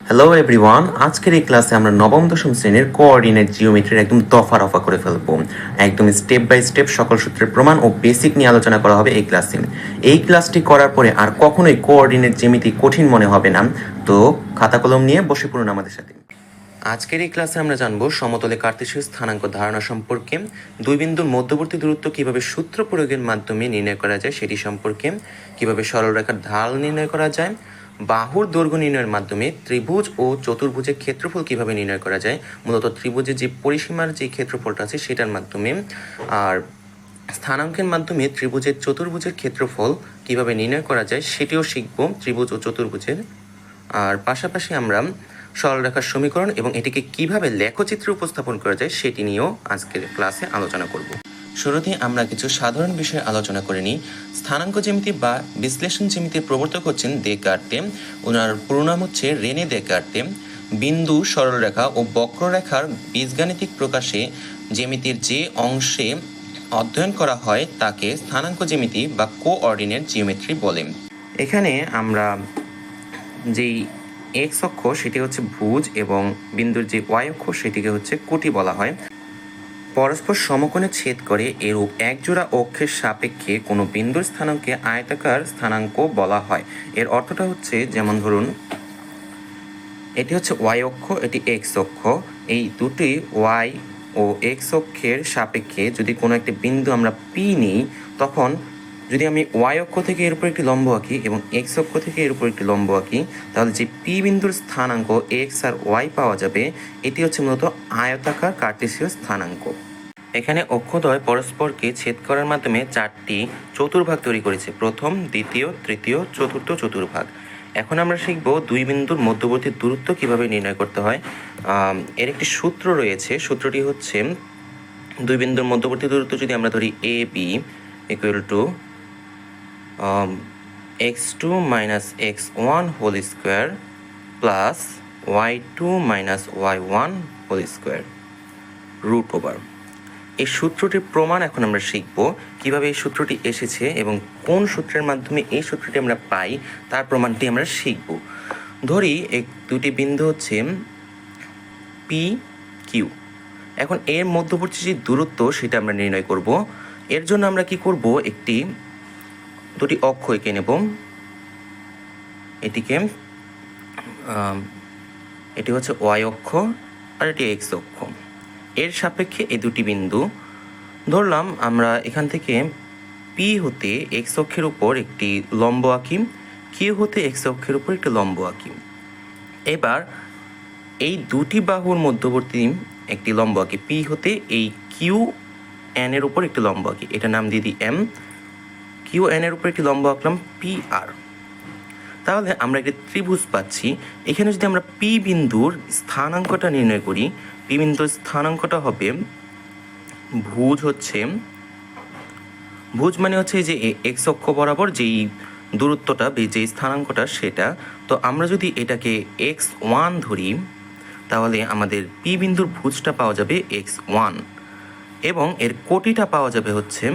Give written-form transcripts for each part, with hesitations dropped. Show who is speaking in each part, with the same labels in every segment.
Speaker 1: Hello everyone, আজকের এই ক্লাসে আমরা নবম দশম শ্রেণীর কোঅর্ডিনেট জিওমেট্রির একদম দফা রফা করে ফেলবো। একদম স্টেপ বাই স্টেপ সকল সূত্রের প্রমাণ ও বেসিক নিয়ে আলোচনা করা হবে এই ক্লাসে। এই ক্লাসটি করার পরে আর কখনোই কোঅর্ডিনেট জ্যামিতি কঠিন মনে হবে না। তো খাতা কলম নিয়ে বসে পড়ুন আমাদের সাথে। আজকের এই ক্লাসে আমরা জানবো সমতলে কার্তেশীয় স্থানাঙ্ক ধারণা সম্পর্কে, দুই বিন্দুর মধ্যবর্তী দূরত্ব কিভাবে সূত্র প্রয়োগের মাধ্যমে নির্ণয় করা যায় সেটি সম্পর্কে, কিভাবে সরলরেখার ঢাল নির্ণয় করা যায়, বাহুর দৈর্ঘ্য নির্ণয়ের মাধ্যমে ত্রিভুজ ও চতুর্ভুজের ক্ষেত্রফল কিভাবে নির্ণয় করা যায়, মূলত ত্রিভুজের যে পরিসীমার যে ক্ষেত্রফলটা আছে সেটার মাধ্যমে, আর স্থানাঙ্কের মাধ্যমে ত্রিভুজের চতুর্ভুজের ক্ষেত্রফল কিভাবে নির্ণয় করা যায় সেটিও শিখব, ত্রিভুজ ও চতুর্ভুজের। আর পাশাপাশি আমরা সরলরেখার সমীকরণ এবং এটিকে কিভাবে লেখচিত্রে উপস্থাপন করা যায় সেটি নিয়েও আজকের ক্লাসে আলোচনা করব। শুরুতে আমরা কিছু সাধারণ বিষয় আলোচনা করে নিই। স্থানাঙ্ক জ্যামিতি বা বিশ্লেষণ জ্যামিতির প্রবর্তক হচ্ছেন দেকার্তে। ওনার পুরো নাম হচ্ছে রেনে দেকার্তে। বিন্দু, সরলরেখা ও বক্ররেখার বীজগাণিতিক প্রকাশে জ্যামিতির যে অংশে অধ্যয়ন করা হয় তাকে স্থানাঙ্ক জ্যামিতি বা কোঅর্ডিনেট জিওমেট্রি বলে। এখানে আমরা যেই এক্স অক্ষ সেটি হচ্ছে ভুজ এবং বিন্দুর যে ওয়াই অক্ষ সেটিকে হচ্ছে কোটি বলা হয়। পরস্পর সমকোণে ছেদ করে এরূপ একজোড়া অক্ষের সাপেক্ষে কোনো বিন্দুর স্থানাঙ্ককে আয়তাকার স্থানাঙ্ক বলা হয়। এর অর্থটা হচ্ছে, যেমন ধরুন এটি হচ্ছে ওয়াই অক্ষ, এটি এক্স অক্ষ। এই দুটি ওয়াই ও এক্স অক্ষের সাপেক্ষে যদি কোনো একটি বিন্দু আমরা পি নিই, তখন যদি আমি ওয়াই অক্ষ থেকে এর উপর একটি লম্ব আঁকি এবং এক্স অক্ষ থেকে এর উপর একটি লম্ব আঁকি, তাহলে যে পি বিন্দুর স্থানাঙ্ক এক্স আর ওয়াই পাওয়া যাবে, এটি হচ্ছে মূলত আয়তাকার কার্টেসীয় স্থানাঙ্ক। এখানে অক্ষদ্বয় পরস্পরকে ছেদ করার মাধ্যমে চারটি চতুর্ভাগ তৈরি করেছে, প্রথম, দ্বিতীয়, তৃতীয়, চতুর্থ চতুর্ভাগ। এখন আমরা শিখব দুই বিন্দুর মধ্যবর্তী দূরত্ব কিভাবে নির্ণয় করতে হয়। এর একটি সূত্র রয়েছে, সূত্রটি হচ্ছে দুই বিন্দুর মধ্যবর্তী দূরত্ব যদি আমরা ধরি A B equal to x2 minus x1 whole square plus y2 minus y1 whole square root over. এই সূত্রটির প্রমাণ এখন আমরা শিখব, কিভাবে এই সূত্রটি এসেছে এবং কোন সূত্রের মাধ্যমে এই সূত্রটি আমরা পাই তার প্রমাণটি আমরা শিখব। ধরি দুটি বিন্দু হচ্ছে পি কিউ। এখন এর মধ্যবর্তী যে দূরত্ব সেটা আমরা নির্ণয় করব। এর জন্য আমরা কি করব, দুটি অক্ষ এঁকে নেব। এটি হচ্ছে ওয়াই অক্ষ আর এটি এক্স অক্ষ। এর সাপেক্ষে এই দুটি বিন্দু ধরলাম। আমরা এখান থেকে পি হতে এক্স অক্ষের উপর একটি লম্ব আঁকি, কিউ হতে এক্স অক্ষের উপর একটি লম্ব আঁকি। এবার এই দুটি বাহুর মধ্যবর্তী একটি লম্ব আঁকি, পি হতে এই কিউ এন এর উপর একটি লম্ব আঁকি, এটা নাম দিয়ে দিই এম। কিউ এন এর উপর একটি লম্ব আঁকলাম পি আর। তাহলে আমরা একটি ত্রিভুজ পাচ্ছি। এখানে যদি আমরা পি বিন্দুর স্থানাঙ্কটা নির্ণয় করি, পি বিন্দুর স্থানাঙ্কটা হবে ভুজ মানে হচ্ছে যে এক্স অক্ষ বরাবর যেই দূরত্বটা, যেই স্থানাঙ্কটা সেটা। তো আমরা যদি এটাকে x1 ধরি, তাহলে আমাদের পি বিন্দুর ভুজটা পাওয়া যাবে x1 এবং এর কোটিটা পাওয়া যাবে হচ্ছে,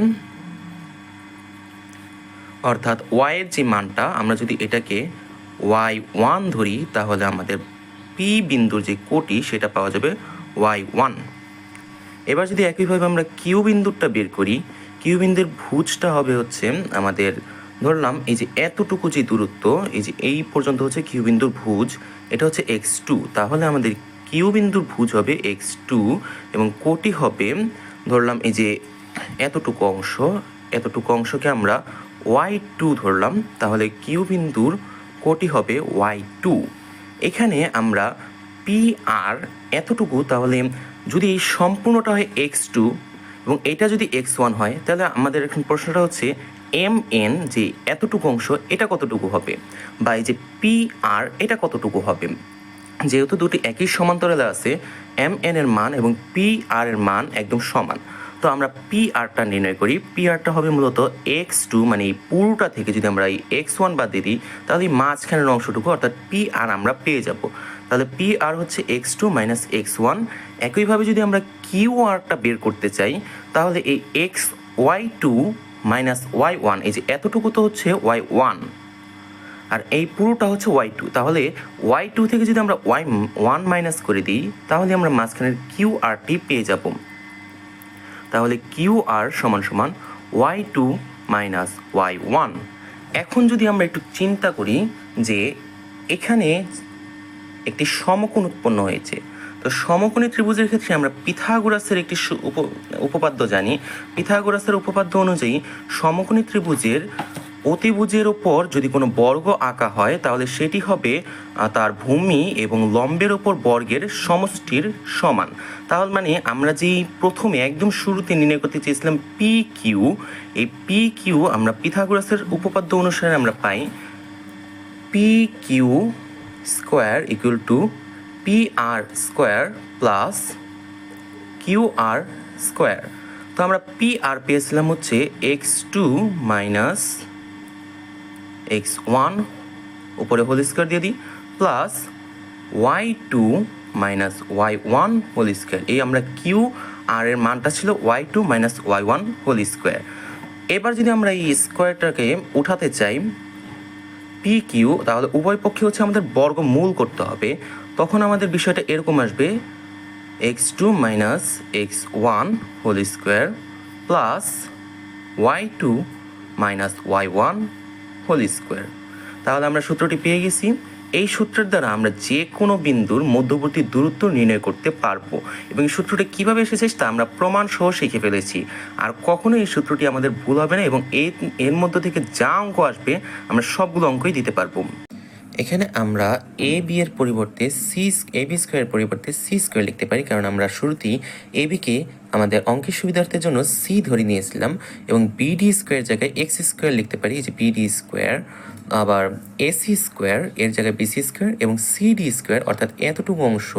Speaker 1: অর্থাৎ y এর যে মানটা, আমরা যদি এটাকে y1 ধরি তাহলে আমাদের পি বিন্দুর যে কোটি সেটা পাওয়া যাবে y1। এবার যদি একইভাবে আমরা কিউ বিন্দুরটা বের করি, কিউ বিন্দুর ভুজটা হবে হচ্ছে আমাদের, ধরলাম এই যে এতটুকু যে দূরত্ব, এই যে এই পর্যন্ত হচ্ছে কিউ বিন্দুর ভুজ, এটা হচ্ছে x2। তাহলে আমাদের কিউ বিন্দুর ভুজ হবে x2 এবং কোটি হবে, ধরলাম এই যে এতটুকু অংশকে আমরা y2 ধরলাম, তাহলে কিউ বিন্দুর কোটি হবে y2। এখানে আমরা পি আর এতটুকু, তাহলে যদি এই সম্পূর্ণটা হয় x2 এবং এটা যদি x1 হয়, তাহলে আমাদের এখন প্রশ্নটা হচ্ছে এম এন, যে এতটুকু অংশ এটা কতটুকু হবে, বা এই যে পি আর এটা কতটুকু হবে। যেহেতু দুটি একই সমান্তরালে আছে, এম এন এর মান এবং পি আর এর মান একদম সমান, তো আমরা পি আরটা নির্ণয় করি। পি আরটা হবে মূলত x2, মানে এই পুরোটা থেকে যদি আমরা এই x1 বাদ দিয়ে দিই, তাহলে এই মাঝখানের অংশটুকু অর্থাৎ পি আর আমরা পেয়ে যাব। তাহলে পি আর হচ্ছে x2 মাইনাস x1। একইভাবে যদি আমরা কিউ আরটা বের করতে চাই, তাহলে এই y2 মাইনাস y1, এই যে এতটুকু তো হচ্ছে y1, আর এই পুরোটা হচ্ছে y2। তাহলে y2 থেকে যদি আমরা y1 মাইনাস করে দিই তাহলে আমরা মাঝখানের QRটি পেয়ে যাব। তাহলে QR সমান সমান y2 মাইনাস y1। এখন যদি আমরা একটু চিন্তা করি যে এখানে একটি সমকোণ উৎপন্ন হয়েছে, তো সমকোণী ত্রিভুজের ক্ষেত্রে আমরা পিথাগোরাসের একটি উপপাদ্য জানি। পিথাগোরাসের উপপাদ্য অনুযায়ী সমকোণী ত্রিভুজের অতিভুজের ওপর যদি কোনো বর্গ আঁকা হয় তাহলে সেটি হবে তার ভূমি এবং লম্বের ওপর বর্গের সমষ্টির সমান। তাহলে মানে আমরা যেই প্রথমে একদম শুরুতে নির্ণয় করতে চেয়েছিলাম পি কিউ, এই পি কিউ আমরা পিথাগোরাসের উপপাদ্য অনুসারে আমরা পাই P Q square equal to P R square plus Q R square. তো আমরা পি আর পেয়েছিলাম হচ্ছে x2 মাইনাস x1 উপরে হোল স্কোয়ার দিয়ে দিই plus y2 minus y1 whole square. এই আমরা কিউ আর এর মানটা ছিল y2 minus y1 whole square. এবার যদি আমরা এই স্কোয়ারটাকে উঠাতে চাই পি কিউ, তাহলে উভয় পক্ষে হচ্ছে আমাদের বর্গমূল করতে হবে। তখন আমাদের বিষয়টা এরকম আসবে x2 minus x1 whole square plus y2 minus y1 whole square. তাহলে আমরা সূত্রটি পেয়ে গেছি। এই সূত্রের দ্বারা আমরা যে কোনো বিন্দুর মধ্যবর্তী দূরত্ব নির্ণয় করতে পারবো এবং এই সূত্রটি কীভাবে এসেছে তা আমরা প্রমাণ সহ শিখে ফেলেছি। আর কখনো এই সূত্রটি আমাদের ভুল হবে না এবং এর মধ্য থেকে যা অঙ্ক আসবে আমরা সবগুলো অঙ্কই দিতে পারবো। এখানে আমরা এ বি এর পরিবর্তে এ বি স্কোয়ারের পরিবর্তে সি স্কোয়ার লিখতে পারি, কারণ আমরা শুরুতেই এ বিকে আমাদের অঙ্কের সুবিধার্থের জন্য সি ধরে নিয়েছিলাম এবং বিডি স্কোয়ার জায়গায় এক্স স্কোয়ার লিখতে পারি, যে বিডি স্কোয়ার। আবার এসি স্কোয়ার এর জায়গায় বিসি স্কোয়ার এবং সিডি স্কোয়ার অর্থাৎ এতটুকু অংশ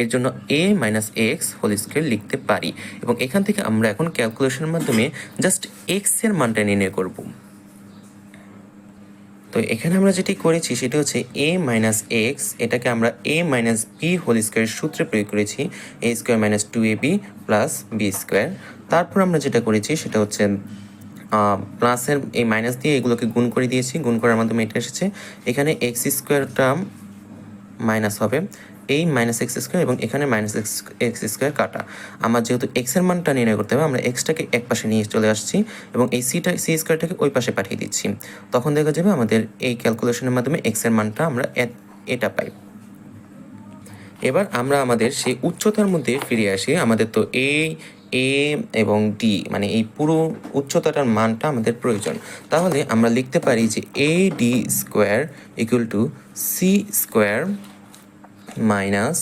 Speaker 1: এর জন্য এ মাইনাস এক্স হোল স্কোয়ার লিখতে পারি। এবং এখান থেকে আমরা এখন ক্যালকুলেশনের মাধ্যমে জাস্ট এক্স এর মানটা নির্ণয় করব। তো এখানে আমরা যেটি করেছি সেটা হচ্ছে এ মাইনাস এক্স, এটাকে আমরা এ মাইনাস বি হোল স্কোয়ারের সূত্রে প্রয়োগ করেছি, A square minus 2ab plus B square. তারপর আমরা যেটা করেছি সেটা হচ্ছে প্লাসের এই মাইনাস দিয়ে এগুলোকে গুণ করে দিয়েছি, গুণ করার মাধ্যমে এটা এসেছে। এখানে এক্স স্কোয়ারটা মাইনাস হবে এই মাইনাস এক্স স্কোয়ার এবং এখানে মাইনাস এক্স স্কোয়ার কাটা। আমার যেহেতু এক্সের মানটা নির্ণয় করতে হবে আমরা এক্সটাকে এক পাশে নিয়ে চলে আসছি এবং এই সি স্কোয়ারটাকে ওই পাশে পাঠিয়ে দিচ্ছি। তখন দেখা যাবে আমাদের এই ক্যালকুলেশনের মাধ্যমে এক্সের মানটা আমরা এটা পাই। এবার আমরা আমাদের সেই উচ্চতার মধ্যে ফিরে আসি। আমাদের তো এ এবং ডি মানে এই পুরো উচ্চতাটার মানটা আমাদের প্রয়োজন। তাহলে আমরা লিখতে পারি যে A D square equal to C square minus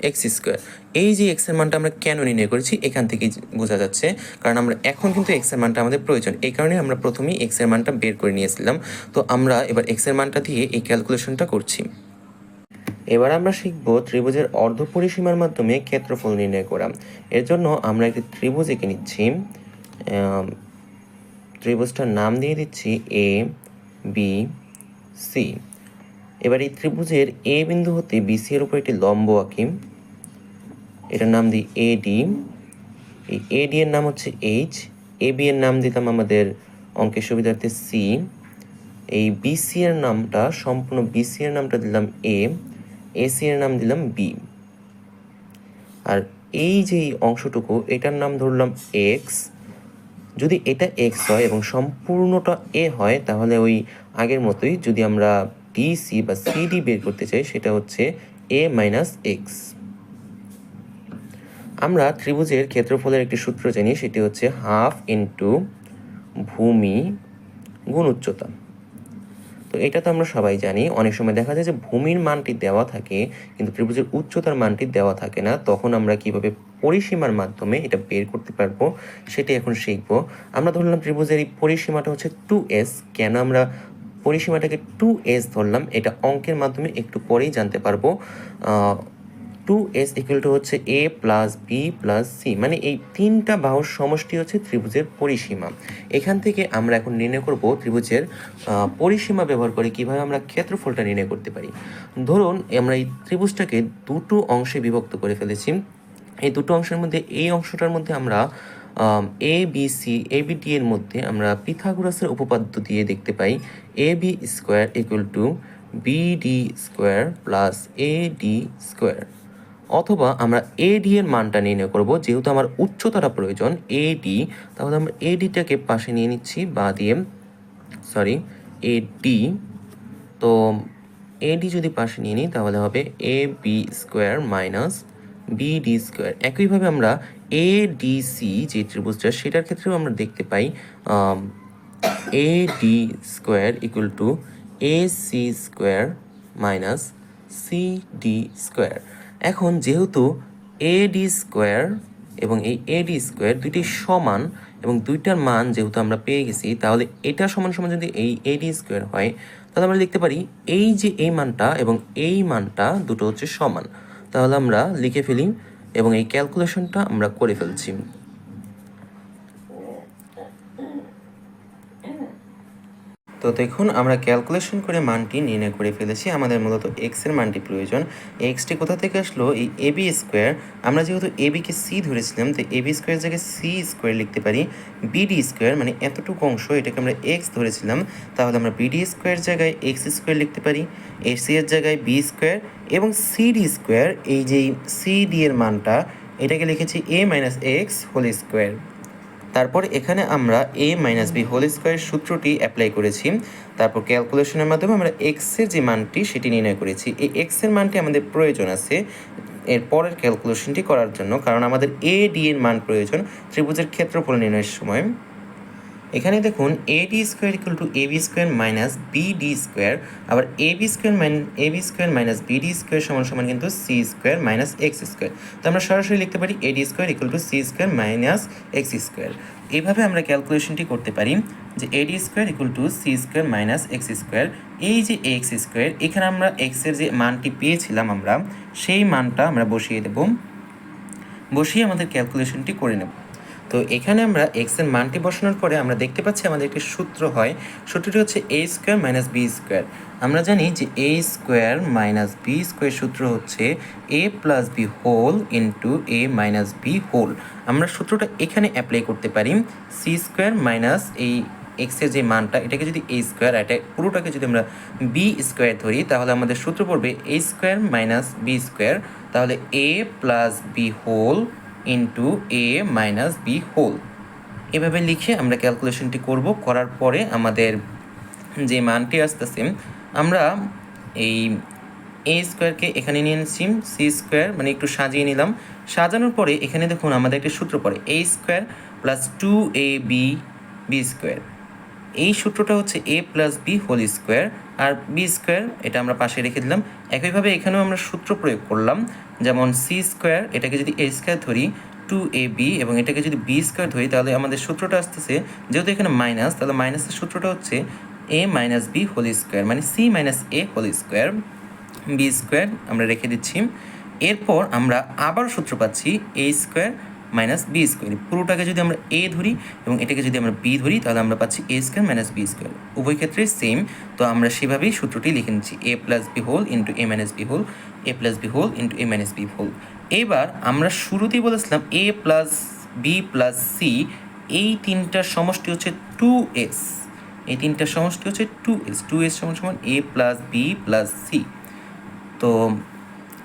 Speaker 1: X square. এই যে এক্সের মানটা আমরা কেন নির্ণয় করেছি এখান থেকেই বোঝা যাচ্ছে, কারণ আমরা এখন কিন্তু এক্সের মানটা আমাদের প্রয়োজন। এই কারণে আমরা প্রথমেই এক্সের মানটা বের করে নিয়েছিলাম। তো আমরা এবার এক্সের মানটা দিয়ে এই ক্যালকুলেশনটা করছি। এবার আমরা শিখব ত্রিভুজের অর্ধপরিসীমার মাধ্যমে ক্ষেত্রফল নির্ণয় করা। এর জন্য আমরা একটি ত্রিভুজ এঁকে নিচ্ছি। ত্রিভুজটার নাম দিয়ে দিচ্ছি এ বি সি। এবার এই ত্রিভুজের এ বিন্দু হতে বিসি এর উপর একটি লম্ব আঁকি, এটার নাম দিই এডি। এই এডি এর নাম হচ্ছে এইচ, এ বি এর নাম দিলাম আমাদের অঙ্কের সুবিধার্থে সি, এই বিসি এর নামটা সম্পূর্ণ বিসি এর নামটা দিলাম এ, এসি এর নাম দিলাম বি। আর এই যে অংশটুকু এটার নাম ধরলাম এক্স। যদি এটা এক্স হয় এবং সম্পূর্ণটা এ হয় তাহলে ওই আগের মতোই যদি আমরা ডিসি বা সিডি বের করতে চাই সেটা হচ্ছে এ মাইনাস এক্স। আমরা ত্রিভুজের ক্ষেত্রফলের একটি সূত্র জানি, সেটি হচ্ছে হাফ ইন্টু ভূমি গুণ উচ্চতা। তো এটা তো আমরা সবাই জানি। অনেক সময় দেখা যায় যে ভূমির মানটি দেওয়া থাকে কিন্তু ত্রিভুজের উচ্চতার মানটি দেওয়া থাকে না, তখন আমরা কিভাবে পরিসীমার মাধ্যমে এটা বের করতে পারবো সেটি এখন শিখব। আমরা ধরলাম ত্রিভুজের এই পরিসীমাটা হচ্ছে 2s। কেন আমরা পরিসীমাটাকে 2s ধরলাম এটা অঙ্কের মাধ্যমে একটু পরেই জানতে পারবো। 2s ইকুয়াল টু হচ্ছে a plus B plus C, মানে এই তিনটা বাহুর সমষ্টি হচ্ছে ত্রিভুজের পরিসীমা। এখান থেকে আমরা এখন নির্ণয় করব ত্রিভুজের পরিসীমা ব্যবহার করে কিভাবে আমরা ক্ষেত্রফলটা নির্ণয় করতে পারি। ধরুন আমরা এই ত্রিভুজটাকে দুটো অংশে বিভক্ত করে ফেলেছি। এই দুটো অংশের মধ্যে এই অংশটার মধ্যে আমরা A B C A B D এর মধ্যে আমরা পিথাগোরাসের উপপাদ্য দিয়ে দেখতে পাই A B square equal to B D square plus A D square. অথবা আমরা এ ডি এর মানটা নির্ণয় করব, যেহেতু আমার উচ্চতাটা প্রয়োজন এ ডি, তাহলে আমরা এ ডিটাকে পাশে নিয়ে নিচ্ছি বা দিয়ে এ ডি। তো এ ডি যদি পাশে নিয়ে নিই তাহলে হবে A B square minus B D square. একইভাবে আমরা এ ডি সি যে ত্রিভুজটা সেটার ক্ষেত্রেও আমরা দেখতে পাই A D square equal to A C square minus C D square. এখন যেহেতু এ ডি স্কোয়ার এবং এই এ ডি স্কোয়ার দুইটি সমান এবং দুইটার মান যেহেতু আমরা পেয়ে গেছি, তাহলে এটা সমান সমান যদি এই এ ডি স্কোয়ার হয় তাহলে আমরা লিখতে পারি এই যে এই মানটা এবং এই মানটা দুটো হচ্ছে সমান। তাহলে আমরা লিখে ফেলি এবং এই ক্যালকুলেশনটা আমরা করে ফেলছি। তো দেখুন আমরা ক্যালকুলেশন করে মানটি নির্ণয় করে ফেলেছি। আমাদের মূলত এক্সের মানটি প্রয়োজন। এক্সটি কোথা থেকে আসলো? এই এ বি স্কোয়ার। আমরা যেহেতু এ বিকে সি ধরেছিলাম, তো এ বি স্কোয়ার জায়গায় সি স্কোয়ার লিখতে পারি। বিডি স্কোয়ার মানে এতটুকু অংশ, এটাকে আমরা এক্স ধরেছিলাম, তাহলে আমরা বিডি স্কোয়ার জায়গায় এক্স স্কোয়ার লিখতে পারি। এ সি এর জায়গায় বি স্কোয়ার এবং সিডি স্কোয়ার, এই যে সিডি এর মানটা এটাকে লিখেছি এ মাইনাস এক্স হোল স্কোয়ার। তারপর এখানে আমরা এ মাইনাস বি হোল স্কোয়ার সূত্রটি অ্যাপ্লাই করেছি। তারপর ক্যালকুলেশনের মাধ্যমে আমরা এক্সের যে মানটি সেটি নির্ণয় করেছি। এই এক্সের মানটি আমাদের প্রয়োজন আছে এর পরের ক্যালকুলেশনটি করার জন্য, কারণ আমাদের এ ডি এর মান প্রয়োজন ত্রিভুজের ক্ষেত্রফল নির্ণয়ের সময়। এখানে দেখুন A D square equal to A B square minus B D square, আবার A B square minus B D square সমান সমান কিন্তু C square minus X square. তো আমরা সরাসরি লিখতে পারি A D square equal to C square minus X square. এইভাবে আমরা ক্যালকুলেশনটি করতে পারি যে A D square equal to C square minus X square. এই যে এক্স স্কোয়ার, এখানে আমরা এক্সের যে মানটি পেয়েছিলাম আমরা সেই মানটা আমরা বসিয়ে দেব, বসিয়ে আমাদের ক্যালকুলেশনটি করে নেব। তো এখানে আমরা এক্স এর মানটি বসানোর পরে আমরা দেখতে পাচ্ছি আমাদের একটি সূত্র হয়। সূত্রটি হচ্ছে এ স্কোয়ার মাইনাস বি স্কোয়ার। আমরা জানি যে এ স্কোয়ার মাইনাস বি স্কোয়ার সূত্র হচ্ছে এ প্লাস বি হোল ইন্টু এ মাইনাস বি হোল। আমরা সূত্রটা এখানে অ্যাপ্লাই করতে পারি। সি স্কোয়ার মাইনাস এই এক্সের যে মানটা এটাকে যদি এ স্কোয়ার, এটা পুরোটাকে যদি আমরা বি স্কোয়ার ধরি তাহলে আমাদের সূত্র পড়বে এ স্কোয়ার মাইনাস বি স্কোয়ার, তাহলে এ প্লাস বি হোল ইন্টু এ মাইনাস বি হোল। এভাবে লিখে আমরা ক্যালকুলেশনটি করব। করার পরে আমাদের যে মানটি আসতেছে আমরা এই এ স্কোয়ারকে এখানে নিয়ে নিচ্ছি, সি স্কোয়ার মানে একটু সাজিয়ে নিলাম। সাজানোর পরে এখানে দেখুন আমাদের একটি সূত্র পড়ে এ square plus two A B B square. এই সূত্রটা হচ্ছে এ প্লাস বি হোল স্কোয়ার, আর বি স্কোয়ার এটা আমরা পাশে রেখে দিলাম। একইভাবে এখানেও আমরা সূত্র প্রয়োগ করলাম, যেমন সি স্কোয়ার এটাকে যদি এ স্কোয়ার ধরি টু এ বি এবং এটাকে যদি বি স্কোয়ার ধরি তাহলে আমাদের সূত্রটা আসতেছে, যেহেতু এখানে মাইনাস তাহলে মাইনাসের সূত্রটা হচ্ছে এ মাইনাস বি হোল স্কোয়ার মানে সি মাইনাস এ হোল স্কোয়ার। বি স্কোয়ার আমরা রেখে দিচ্ছি। এরপর আমরা আবার সূত্র পাচ্ছি এ স্কোয়ার মাইনাস বি স্কোয়ার। পুরোটাকে যদি আমরা এ ধরি এবং এটাকে যদি আমরা বি ধরি তাহলে আমরা পাচ্ছি এ স্কোয়ার মাইনাস বি স্কোয়ার। উভয় ক্ষেত্রে সেম, তো আমরা সেভাবেই সূত্রটি লিখে নিচ্ছি এ প্লাস বি হোল ইন্টু এ মাইনাস বি হোল, এ প্লাস বি হোল ইন্টু এ মাইনাস বি হোল। এবার আমরা শুরুতেই বলেছিলাম এ প্লাস বি প্লাস সি, এই তিনটার সমষ্টি হচ্ছে টু এস। এই তিনটার সমষ্টি হচ্ছে টু এস। টু এস সমান সমান এ প্লাস বি প্লাস সি। তো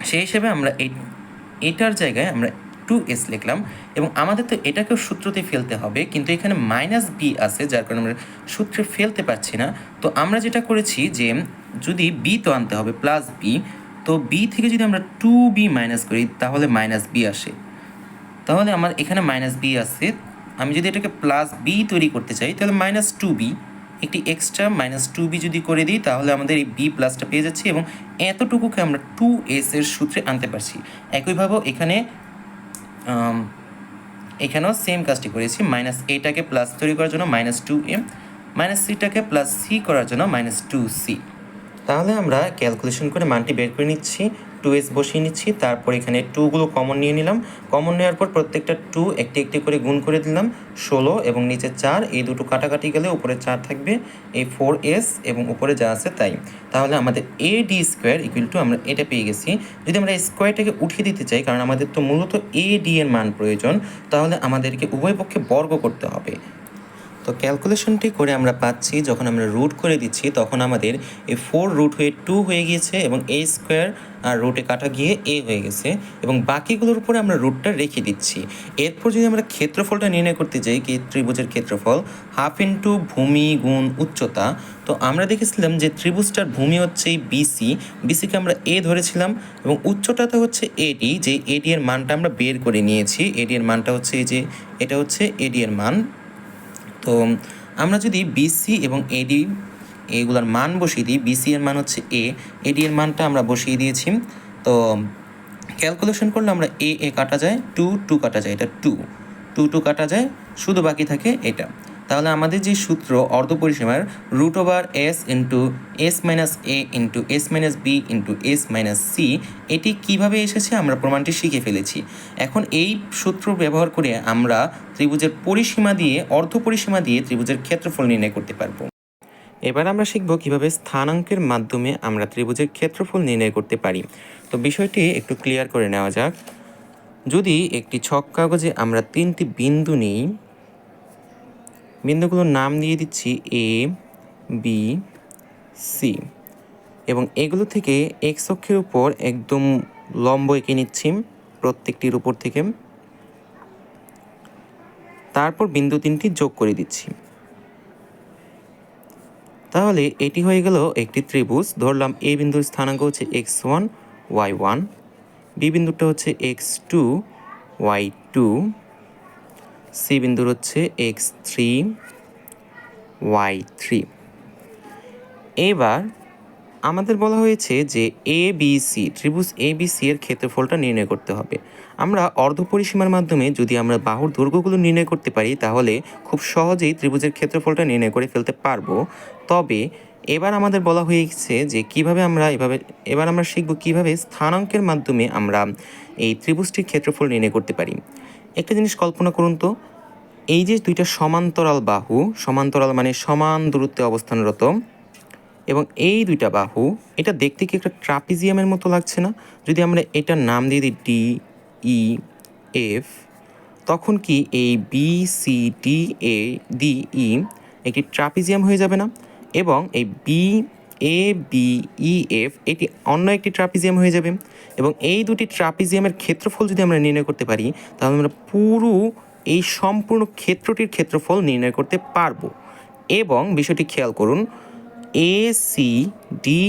Speaker 1: সেই হিসেবে আমরা এটার জায়গায় আমরা টু এস লিখলাম এবং আমাদের তো এটাকেও সূত্রতে ফেলতে হবে, কিন্তু এখানে মাইনাস বি আছে যার কারণে আমরা সূত্রে ফেলতে পারছি না। তো আমরা যেটা করেছি যে যদি বি তো আনতে হবে প্লাস বি, তো বি থেকে যদি আমরা টু বি মাইনাস করি তাহলে মাইনাস বি আসে। তাহলে আমার এখানে মাইনাস বি আছে, আমি যদি এটাকে প্লাস বি তৈরি করতে চাই তাহলে মাইনাস টু বি, একটি এক্সট্রা মাইনাস টু বি যদি করে দিই তাহলে আমাদের এই বি প্লাসটা পেয়ে যাচ্ছি এবং এতটুকুকে আমরা টু এস এর সূত্রে আনতে পারছি। একইভাবে এখানেও সেম কাজটি করেছি, মাইনাস এটাকে প্লাস তৈরি করার জন্য মাইনাস টু এম, মাইনাস সিটাকে প্লাস সি করার জন্য মাইনাস টু সি। তাহলে আমরা ক্যালকুলেশন করে মানটি বের করে নিচ্ছি। 2s বসিয়ে নিচ্ছি, তারপর এখানে 2গুলো কমন নিয়ে নিলাম। কমন নেওয়ার পর প্রত্যেকটা 2 একটি একটি করে গুণ করে দিলাম, 16 এবং নিচে 4, এই দুটো কাটাকাটি গেলে উপরে 4 থাকবে, এই 4s এবং উপরে যা আছে তাই। তাহলে আমাদের AD স্কোয়ার ইকুয়াল টু আমরা এটা পেয়ে গেছি। যদি আমরা এই স্কোয়ারটাকে উঠিয়ে দিতে চাই, কারণ আমাদের তো মূলত AD এর মান প্রয়োজন, তাহলে আমাদেরকে উভয় পক্ষে বর্গ করতে হবে। তো ক্যালকুলেশনটি করে আমরা পাচ্ছি, যখন আমরা রুট করে দিচ্ছি তখন আমাদের এই 4 রুট হয়ে 2 হয়ে গিয়েছে এবং a স্কোয়ার আর রুটে কাটা গিয়ে a হয়ে গেছে, এবং বাকিগুলোর উপরে আমরা রুটটা রেখে দিচ্ছি। এরপর যদি আমরা ক্ষেত্রফলটা নির্ণয় করতে চাই, কি ত্রিভুজের ক্ষেত্রফল হাফ ইন্টু ভূমি গুণ উচ্চতা, তো আমরা দেখেছিলাম যে ত্রিভুজটার ভূমি হচ্ছে এই বিসিকে আমরা a ধরেছিলাম, এবং উচ্চতাটা হচ্ছে এডি, যে এডি এর মানটা আমরা বের করে নিয়েছি। এডি এর মানটা হচ্ছে এই যে এটা হচ্ছে এডি এর মান। তো আমরা যদি বিসি এবং এডি এগুলোর মান বসিয়ে দিই, বিসি এর মান হচ্ছে এডি এর মানটা আমরা বসিয়ে দিয়েছি। তো ক্যালকুলেশন করলে আমরা এ কাটা যায়, 2 কাটা যায়, এটা 2 কাটা যায়, শুধু বাকি থাকে এটা। তাহলে আমাদের যে সূত্র অর্ধপরিসীমার root over S into S minus A into S minus B into S minus C, এটি কীভাবে এসেছে আমরা প্রমাণটি শিখে ফেলেছি। এখন এই সূত্র ব্যবহার করে আমরা ত্রিভুজের পরিসীমা দিয়ে অর্ধপরিসীমা দিয়ে ত্রিভুজের ক্ষেত্রফল নির্ণয় করতে পারবো। এবার আমরা শিখব কিভাবে স্থানাঙ্কের মাধ্যমে আমরা ত্রিভুজের ক্ষেত্রফল নির্ণয় করতে পারি। তো বিষয়টি একটু ক্লিয়ার করে নেওয়া যাক। যদি একটি ছক কাগজে আমরা 3টি বিন্দু নিই, বিন্দুগুলোর নাম দিয়ে দিচ্ছি এ বি সি, এবং এগুলো থেকে এক্স অক্ষের উপর একদম লম্ব এঁকে নিচ্ছি প্রত্যেকটির উপর থেকে, তারপর বিন্দু 3টি যোগ করে দিচ্ছি। তাহলে এটি হয়ে গেল একটি ত্রিভুজ। ধরলাম এ বিন্দুর স্থানাঙ্ক হচ্ছে x1 y1, বি বিন্দুটা হচ্ছে x2 y2, সি বিন্দুর হচ্ছে x3 y3। এবার আমাদের বলা হয়েছে যে ABC ত্রিভুজ ABC এর ক্ষেত্রফলটা নির্ণয় করতে হবে। আমরা অর্ধপরিসীমার মাধ্যমে যদি আমরা বাহুর দৈর্ঘ্যগুলো নির্ণয় করতে পারি, তাহলে খুব সহজেই ত্রিভুজের ক্ষেত্রফলটা নির্ণয় করে ফেলতে পারবো। তবে এবার আমাদের বলা হয়েছে যে এবার আমরা শিখব কিভাবে স্থানাঙ্কের মাধ্যমে আমরা এই ত্রিভুজটির ক্ষেত্রফল নির্ণয় করতে পারি। একটা জিনিস কল্পনা করুন তো, এই যে দুইটা সমান্তরাল বাহু, সমান্তরাল মানে সমান দূরত্বে অবস্থানরত, এবং এই দুইটা বাহু, এটা দেখতে কি একটা ট্রাপিজিয়ামের মতো লাগছে না? যদি আমরা এটার নাম দিয়ে দিই ডি ই এফ, তখন কি এই B C D A D E একটি ট্রাপিজিয়াম হয়ে যাবে না? এবং এই B A B E F এটি অন্য একটি ট্রাপিজিয়াম হয়ে যাবে, এবং এই দুটি ট্রাপিজিয়ামের ক্ষেত্রফল যদি আমরা নির্ণয় করতে পারি, তাহলে আমরা পুরো এই সম্পূর্ণ ক্ষেত্রটির ক্ষেত্রফল নির্ণয় করতে পারবো। এবং বিষয়টি খেয়াল করুন, এ সি ডি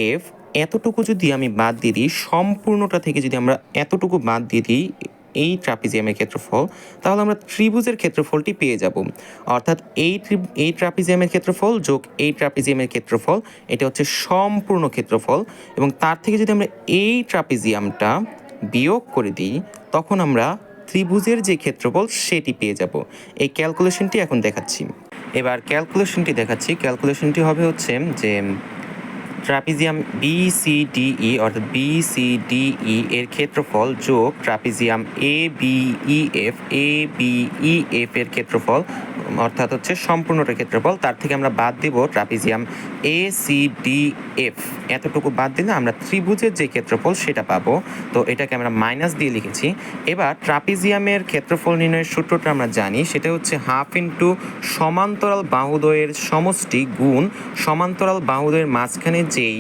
Speaker 1: এফ এতটুকু যদি আমি বাদ দিয়ে দিই, সম্পূর্ণটা থেকে যদি আমরা এতটুকু বাদ দিয়ে দিই এই ট্রাপিজিয়ামের ক্ষেত্রফল, তাহলে আমরা ত্রিভুজের ক্ষেত্রফলটি পেয়ে যাব। অর্থাৎ এই ট্রাপিজিয়ামের ক্ষেত্রফল যোগ এই ট্রাপিজিয়ামের ক্ষেত্রফল, এটা হচ্ছে সম্পূর্ণ ক্ষেত্রফল, এবং তার থেকে যদি আমরা এই ট্রাপিজিয়ামটা বিয়োগ করে দিই, তখন আমরা ত্রিভুজের যে ক্ষেত্রফল সেটি পেয়ে যাব। এই ক্যালকুলেশনটি এখন দেখাচ্ছি। এবার ক্যালকুলেশনটি হবে হচ্ছে যে ট্রাপিজিয়াম BCDE অর্থাৎ BCDE এর ক্ষেত্রফল যোগ ট্রাপিজিয়াম ABEF এর ক্ষেত্রফল, অর্থাৎ হচ্ছে সম্পূর্ণটার ক্ষেত্রফল। তার থেকে আমরা বাদ দেব ট্রাপিজিয়াম ACDF, এতটুকু বাদ দিলে আমরা ত্রিভুজের যে ক্ষেত্রফল সেটা পাবো। তো এটাকে আমরা মাইনাস দিয়ে লিখেছি। এবার ট্রাপিজিয়ামের ক্ষেত্রফল নির্ণয়ের সূত্রটা আমরা জানি, সেটা হচ্ছে হাফ ইন্টু সমান্তরাল বাহুদ্বয়ের সমষ্টি গুণ সমান্তরাল বাহুদ্বয়ের মাঝখানে যেই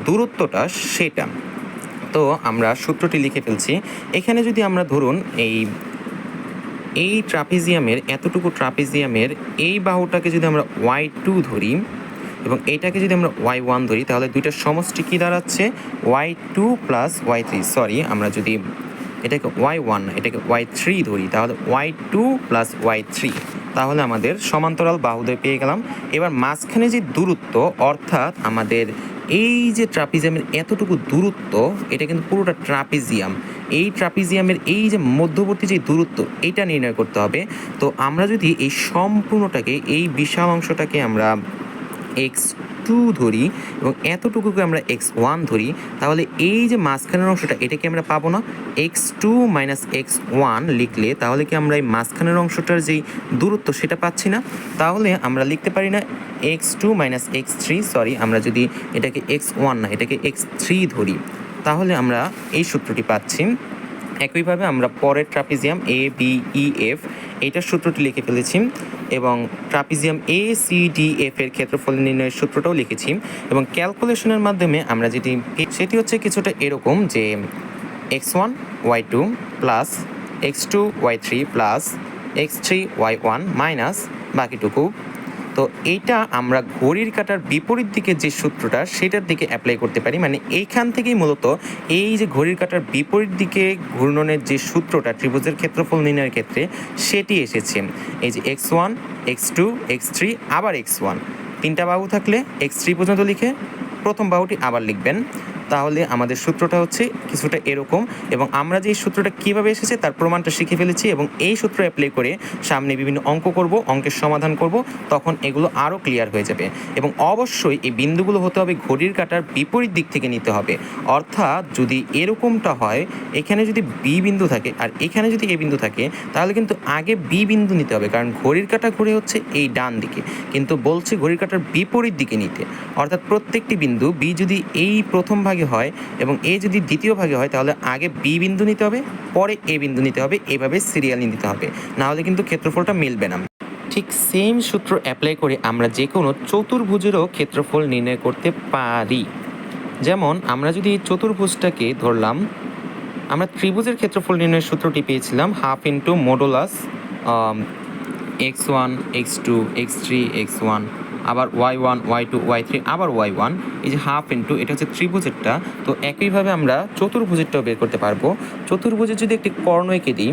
Speaker 1: দূরত্বটা সেটা। তো আমরা সূত্রটি লিখে ফেলছি। এখানে যদি আমরা ধরুন এই ট্রাপিজিয়ামের এতটুকু ট্রাপিজিয়ামের এই বাহুটাকে যদি আমরা y2 ধরি এবং এইটাকে যদি আমরা y1 ধরি, তাহলে দুইটার সমষ্টি কী দাঁড়াচ্ছে? y2 plus y3। আমরা যদি এটাকে y1 এটাকে y3 ধরি, তাহলে y2 প্লাস y3, তাহলে আমাদের সমান্তরাল বাহুদ্বয় পেয়ে গেলাম। এবার মাঝখানে যে দূরত্ব, অর্থাৎ আমাদের এই যে ট্রাপিজিয়ামের এতটুকু দূরত্ব, এটা কিন্তু পুরোটা ট্রাপিজিয়াম। এই ট্রাপিজিয়ামের এই যে মধ্যবর্তী যে দূরত্ব, এটা নির্ণয় করতে হবে। তো আমরা যদি এই সম্পূর্ণটাকে, এই বিশাল অংশটাকে আমরা x3 x2 ধরি এবং এতটুকুকে আমরা x1 ধরি, তাহলে এই যে মাঝখানের অংশটা এটাকে আমরা পাবো না? x2 মাইনাস x1 লিখলে তাহলে কি আমরা এই মাঝখানের অংশটার যেই দূরত্ব সেটা পাচ্ছি না? তাহলে আমরা লিখতে পারি না x2 মাইনাস x3, সরি, আমরা যদি এটাকে x1 না এটাকে x3 ধরি তাহলে আমরা এই সূত্রটি পাচ্ছি। একইভাবে আমরা পরের trapezium A B E F এইটার সূত্রটি লিখে ফেলেছি এবং trapezium A C D F এর ক্ষেত্রফল নির্ণয়ের সূত্রটাও লিখেছি এবং ক্যালকুলেশনের মাধ্যমে আমরা যেটি সেটি হচ্ছে কিছুটা এরকম যে x1 y2 plus x2 y3 plus x3 y1 minus বাকিটুকু। তো এইটা আমরা ঘড়ির কাঁটার বিপরীত দিকে যে সূত্রটা সেটার দিকে অ্যাপ্লাই করতে পারি, মানে এইখান থেকেই মূলত এই যে ঘড়ির কাঁটার বিপরীত দিকে ঘূর্ণনের যে সূত্রটা ত্রিভুজের ক্ষেত্রফল নির্ণয়ের ক্ষেত্রে সেটি এসেছে। এই যে x1 x2 x3 আবার x1, তিনটা বাহু থাকলে x3 পর্যন্ত লিখে প্রথম বাহুটি আবার লিখবেন, তাহলে আমাদের সূত্রটা হচ্ছে কিছুটা এরকম। এবং আমরা যে সূত্রটা কীভাবে এসেছে তার প্রমাণটা শিখে ফেলেছি এবং এই সূত্র অ্যাপ্লাই করে সামনে বিভিন্ন অঙ্ক করব, অঙ্কের সমাধান করব, তখন এগুলো আরও ক্লিয়ার হয়ে যাবে। এবং অবশ্যই এই বিন্দুগুলো হতে হবে ঘড়ির কাঁটার বিপরীত দিক থেকে নিতে হবে, অর্থাৎ যদি এরকমটা হয় এখানে যদি বি বিন্দু থাকে আর এখানে যদি এ বিন্দু থাকে তাহলে কিন্তু আগে বি বিন্দু নিতে হবে, কারণ ঘড়ির কাঁটা ঘুরে হচ্ছে এই ডান দিকে, কিন্তু বলছে ঘড়ির কাঁটার বিপরীত দিকে নিতে, অর্থাৎ প্রত্যেকটি বিন্দু বি যদি এই প্রথম ভাগে হয় এবং এ যদি দ্বিতীয় ভাগে হয় তাহলে আগে বি বিন্দু নিতে হবে, পরে এ বিন্দু নিতে হবে, এভাবে সিরিয়ালি নিতে হবে, না হলে কিন্তু ক্ষেত্রফলটা মিলবে না। ঠিক সেম সূত্র অ্যাপ্লাই করে আমরা যে কোনো চতুর্ভুজেরও ক্ষেত্রফল নির্ণয় করতে পারি। যেমন আমরা যদি এই চতুর্ভুজটাকে ধরলাম, আমরা ত্রিভুজের ক্ষেত্রফল নির্ণয়ের সূত্রটি পেয়েছিলাম half into modulus x1 x2 x3 x1 আবার y1 y2 y3 আবার y1, এই যে হাফ ইন্টু এটা হচ্ছে ত্রিভুজেরটা। তো একইভাবে আমরা চতুর্ভুজেরটাও বের করতে পারবো। চতুর্ভুজের যদি একটি কর্ণ এঁকে দিই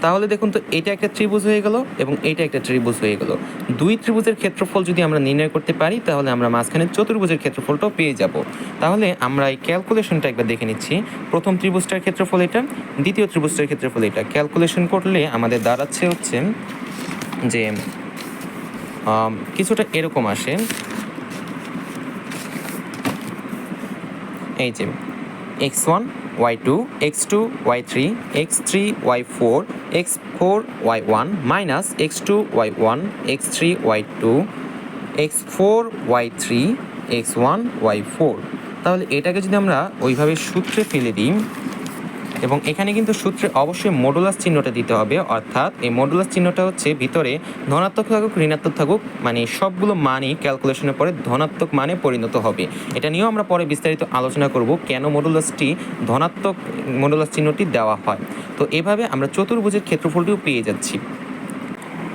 Speaker 1: তাহলে দেখুন তো এটা একটা ত্রিভুজ হয়ে গেল এবং এটা একটা ত্রিভুজ হয়ে গেল। দুই ত্রিভুজের ক্ষেত্রফল যদি আমরা নির্ণয় করতে পারি তাহলে আমরা মাঝখানে চতুর্ভুজের ক্ষেত্রফলটাও পেয়ে যাব। তাহলে আমরা এই ক্যালকুলেশনটা একবার দেখে নিচ্ছি। প্রথম ত্রিভুজটার ক্ষেত্রফল এটা, দ্বিতীয় ত্রিভুজটার ক্ষেত্রফল এটা। ক্যালকুলেশন করলে আমাদের দাঁড়াচ্ছে হচ্ছে যে কিছুটা এরকম আসে, এই যে x1 y2 x2 y3 x3 y4 x4 y1 minus x2 y1 x3 y2 x4 y3 x1 y4। তাহলে এটাকে যদি আমরা ওইভাবে সূত্রে ফেলে দিই, এবং এখানে কিন্তু সূত্রে অবশ্যই মডুলাস চিহ্নটা দিতে হবে, অর্থাৎ এই মডুলাস চিহ্নটা হচ্ছে ভিতরে ধনাত্মক থাকুক ঋণাত্মক থাকুক, মানে সবগুলো মানই ক্যালকুলেশনের পরে ধনাত্মক মানে পরিণত হবে। এটা নিয়েও আমরা পরে বিস্তারিত আলোচনা করব কেন মডুলাসটি ধনাত্মক মডুলাস চিহ্নটি দেওয়া হয়। তো এভাবে আমরা চতুর্ভুজের ক্ষেত্রফলটিও পেয়ে যাচ্ছি।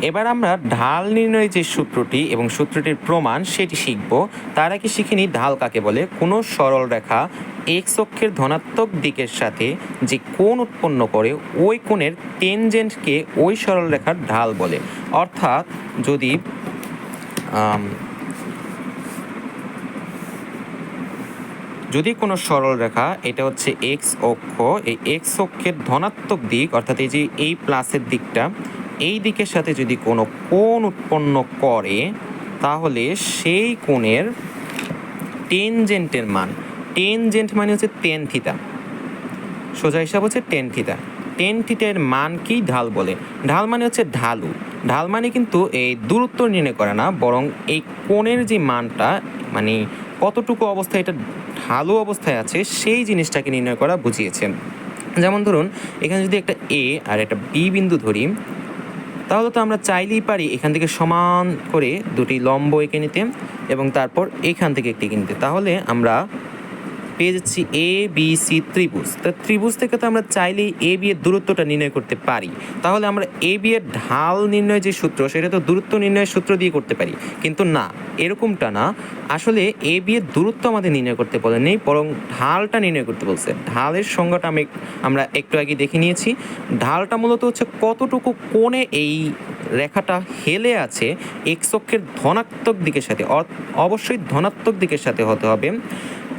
Speaker 1: এবার আমরা ঢাল নির্ণয়ের যে সূত্রটি এবং সূত্রটির প্রমাণ সেটি শিখব। তার আগে শিখে নিই ঢাল কাকে বলে। কোনো সরল রেখা এক্স অক্ষের ধনাত্মক দিকের সাথে যে কোণ উৎপন্ন করে ওই কোণের টেনজেন্টকে ওই সরল রেখার ঢাল বলে। অর্থাৎ যদি কোনো সরল রেখা, এটা হচ্ছে এক্স অক্ষ, এই এক্স অক্ষের ধনাত্মক দিক অর্থাৎ এই যে এই প্লাসের দিকটা, এই দিকের সাথে যদি কোনো কোণ উৎপন্ন করে তাহলে সেই কোণের টেনজেন্টের মান, টেনজেন্ট মানে হচ্ছে টেন থিটা, সোজা হিসাব হচ্ছে টেন থিটা, টেন থিটার মানকেই ঢাল বলে। ঢাল মানে হচ্ছে ঢালু। ঢাল মানে কিন্তু এই দূরত্ব নির্ণয় করে না, বরং এই কোণের যে মানটা, মানে কতটুকু অবস্থায় এটা ঢালু অবস্থায় আছে সেই জিনিসটাকে নির্ণয় করা বুঝিয়েছে। যেমন ধরুন এখানে যদি একটা এ আর একটা বি বিন্দু ধরি, তাহলে তো আমরা চাইলেই পারি এখান থেকে সমান করে দুটি লম্ব এঁকে নিতে এবং তারপর এখান থেকে একটি কিনতে, তাহলে আমরা পেয়ে যাচ্ছি এ বি সি ত্রিভুজ। তা ত্রিভুজ থেকে তো আমরা চাইলেই এ বি এর দূরত্বটা নির্ণয় করতে পারি, তাহলে আমরা এ বি এর ঢাল নির্ণয় যে সূত্র সেটা তো দূরত্ব নির্ণয়ের সূত্র দিয়ে করতে পারি, কিন্তু না, এরকমটা না। আসলে এ বি এর দূরত্ব আমাদের নির্ণয় করতে বলে নেই, বরং ঢালটা নির্ণয় করতে বলছে। ঢালের সংজ্ঞাটা আমরা একটু আগে দেখে নিয়েছি। ঢালটা মূলত হচ্ছে কতটুকু কোণে এই রেখাটা হেলে আছে এক্স অক্ষের ধনাত্মক দিকের সাথে, অবশ্যই ধনাত্মক দিকের সাথে হতে হবে।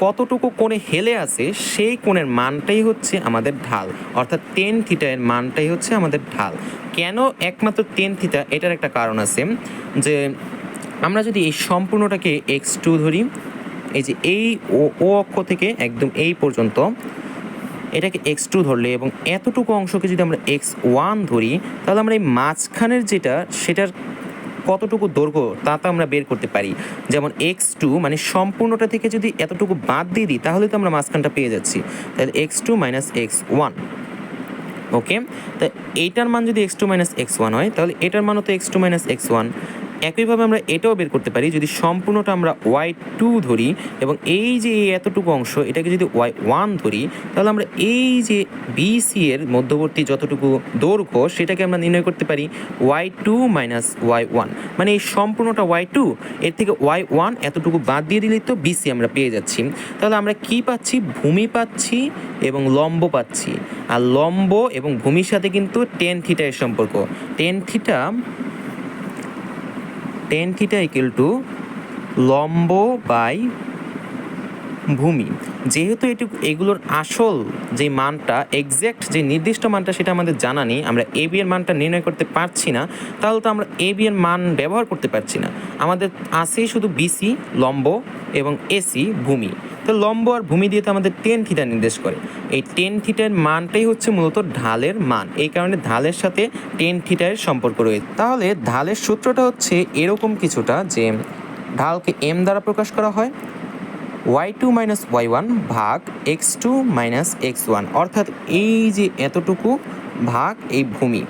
Speaker 1: কতটুকু কোণে হেলে আছে সেই কোণের মানটাই হচ্ছে আমাদের ঢাল, অর্থাৎ টেন থিটা এর মানটাই হচ্ছে আমাদের ঢাল। কেন একমাত্র টেন থিটা? এটার একটা কারণ আছে, যে আমরা যদি এই সম্পূর্ণটাকে x2 ধরি, এই যে এই ও অক্ষ থেকে একদম এই পর্যন্ত এটাকে x2 ধরলে এবং এতটুকু অংশকে যদি আমরা x1 ধরি, তাহলে আমরা এই মাঝখানের যেটা সেটার কতটুকু দৈর্ঘ্য তা তো আমরা বের করতে পারি। যেমন x2 মানে সম্পূর্ণটা থেকে যদি এতটুকু বাদ দিয়ে দিই তাহলে তো আমরা মাঝখানটা পেয়ে যাচ্ছি। তাহলে x2 মাইনাস x1, ওকে। তা এইটার মান যদি x2 মাইনাস x1 হয়, তাহলে এটার মানও তো x2 মাইনাস x1। একইভাবে আমরা এটাও বের করতে পারি, যদি সম্পূর্ণটা আমরা y2 ধরি এবং এই যে এতটুকু অংশ এটাকে যদি y1 ধরি, তাহলে আমরা এই যে BC এর মধ্যবর্তী যতটুকু দৈর্ঘ্য সেটাকে আমরা নির্ণয় করতে পারি y2 মাইনাস y1। মানে এই সম্পূর্ণটা y2, এর থেকে y1 এতটুকু বাদ দিয়ে দিলেই তো BC আমরা পেয়ে যাচ্ছি। তাহলে আমরা কি পাচ্ছি? ভূমি পাচ্ছি এবং লম্ব পাচ্ছি। আর লম্ব এবং ভূমির সাথে কিন্তু টেন থিটা এর সম্পর্ক। টেন থিটা ইকুয়াল টু লম্ব বাই ভূমি। যেহেতু এগুলোর আসল যে মানটা, এক্স্যাক্ট যে নির্দিষ্ট মানটা সেটা আমাদের জানা নেই, আমরা AB এর মানটা নির্ণয় করতে পারছি না, তাহলে তো আমরা AB এর মান ব্যবহার করতে পারছি না। আমাদের আছেই শুধু BC লম্ব এবং AC ভূমি। তো লম্ব আর ভূমি দিয়ে তো আমাদের টেন থিটা নির্দেশ করে। এই টেন থিটার মানটাই হচ্ছে মূলত ঢালের মান, এই কারণে ঢালের সাথে টেন থিটার সম্পর্ক রয়েছে। তাহলে ঢালের সূত্রটা হচ্ছে এরকম কিছুটা, যে ঢালকে m দ্বারা প্রকাশ করা হয় y2 মাইনাস y1 ভাগ x2 মাইনাস x1, অর্থাৎ এই যে এতটুকু ভাগ এই ভূমি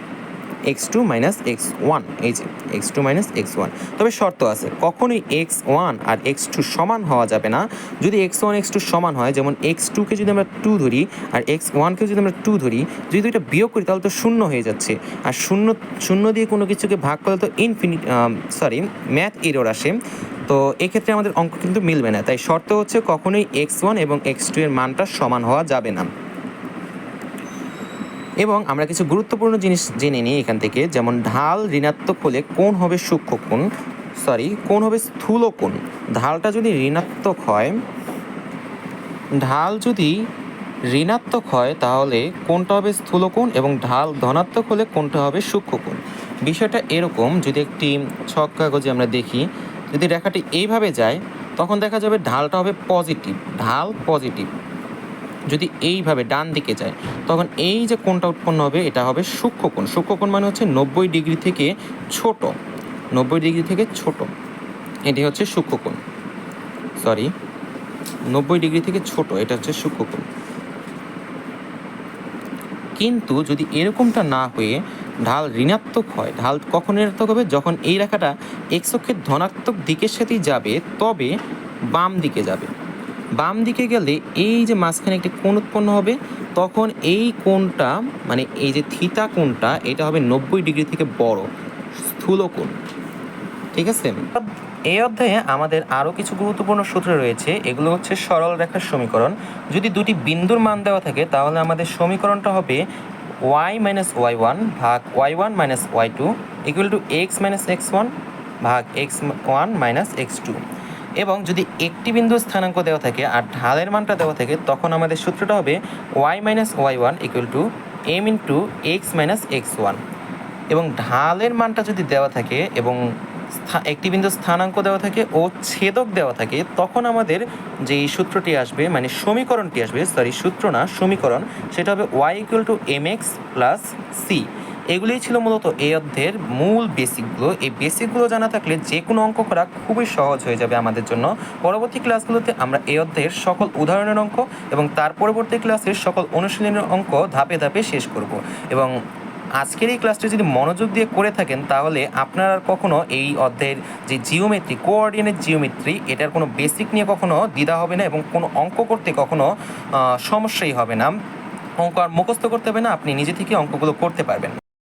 Speaker 1: x2 মাইনাস x1, এই যে x2 মাইনাস x1। তবে শর্ত আছে, কখনোই x1 আর x2 সমান হওয়া যাবে না। যদি x1 x2 সমান হয়, যেমন x2কে যদি আমরা 2 ধরি আর x1কে যদি আমরা 2 ধরি, যদি এটা বিয়োগ করি তাহলে তো শূন্য হয়ে যাচ্ছে। আর শূন্য দিয়ে কোনো কিছুকে ভাগ করলে তো ম্যাথ এরর আসে। তো এক্ষেত্রে আমাদের অঙ্ক কিন্তু মিলবে না। তাই শর্ত হচ্ছে কখনোই x1 এবং x2 এর মানটা সমান হওয়া যাবে না। এবং আমরা কিছু গুরুত্বপূর্ণ জিনিস জেনে নিই এখান থেকে, যেমন ঢাল ঋণাত্মক হলে কোণ হবে কোণ হবে স্থূল কোণ। ঢালটা যদি ঋণাত্মক হয় তাহলে কোণটা হবে স্থূল কোণ, এবং ঢাল ধনাত্মক হলে কোণটা হবে সূক্ষ্ম কোণ। বিষয়টা এরকম, যদি একটি ছক কাগজে আমরা দেখি, যদি রেখাটি এইভাবে যায় তখন দেখা যাবে ঢালটা হবে পজিটিভ। যদি এইভাবে ডান দিকে যায় তখন এই যে কোণটা উৎপন্ন হবে এটা হবে সূক্ষ্ম কোণ। সূক্ষ্ম কোণ মানে হচ্ছে 90 ডিগ্রি থেকে ছোট, এটি হচ্ছে সূক্ষ্ম কোণ। 90 ডিগ্রি থেকে ছোট, এটা হচ্ছে সূক্ষ্ম কোণ। কিন্তু যদি এরকমটা না হয়ে ঢাল ঋণাত্মক হয়, ঢাল কখন ঋণাত্মক হবে? যখন এই রেখাটা x অক্ষের ধনাত্মক দিকের সাথেই যাবে, তবে বাম দিকে গেলে এই যে মাঝখানে একটি কোণ উৎপন্ন হবে, তখন এই কোণটা মানে এই যে থিতা কোণটা এটা হবে 90 ডিগ্রি থেকে বড়, স্থূল কোণ। ঠিক আছে? এই অধ্যায়ে আমাদের আরও কিছু গুরুত্বপূর্ণ সূত্র রয়েছে। এগুলো হচ্ছে সরল রেখার সমীকরণ। যদি দুটি বিন্দুর মান দেওয়া থাকে তাহলে আমাদের সমীকরণটা হবে y মাইনাস y1 ভাগ y1 minus y2 equal to x minus x1 ভাগ x1 মাইনাস x2। এবং যদি একটি বিন্দু স্থানাঙ্ক দেওয়া থাকে আর ঢালের মানটা দেওয়া থাকে, তখন আমাদের সূত্রটা হবে y minus y1 equal to m into x minus x1। এবং ঢালের মানটা যদি দেওয়া থাকে এবং একটি বিন্দু স্থানাঙ্ক দেওয়া থাকে ও ছেদক দেওয়া থাকে, তখন আমাদের যেই সূত্রটি আসবে, মানে সমীকরণটি আসবে, সমীকরণ, সেটা হবে y equal to mx plus c। এগুলোই ছিল মূলত এই অধ্যায়ের মূল বেসিকগুলো। এই বেসিকগুলো জানা থাকলে যে কোনো অঙ্ক করা খুবই সহজ হয়ে যাবে আমাদের জন্য। পরবর্তী ক্লাসগুলোতে আমরা এই অধ্যায়ের সকল উদাহরণের অঙ্ক এবং তার পরবর্তী ক্লাসের সকল অনুশীলনের অঙ্ক ধাপে ধাপে শেষ করব। এবং আজকের এই ক্লাসটি যদি মনোযোগ দিয়ে করে থাকেন তাহলে আপনারা কখনো এই অধ্যায়ের যে জিওমেট্রি, কোঅর্ডিনেট জিওমেট্রি, এটার কোনো বেসিক নিয়ে কখনো দ্বিধা হবে না এবং কোনো অঙ্ক করতে কখনো সমস্যাই হবে না। অঙ্ক আর মুখস্থ করতে হবে না, আপনি নিজে থেকে অঙ্কগুলো করতে পারবেন।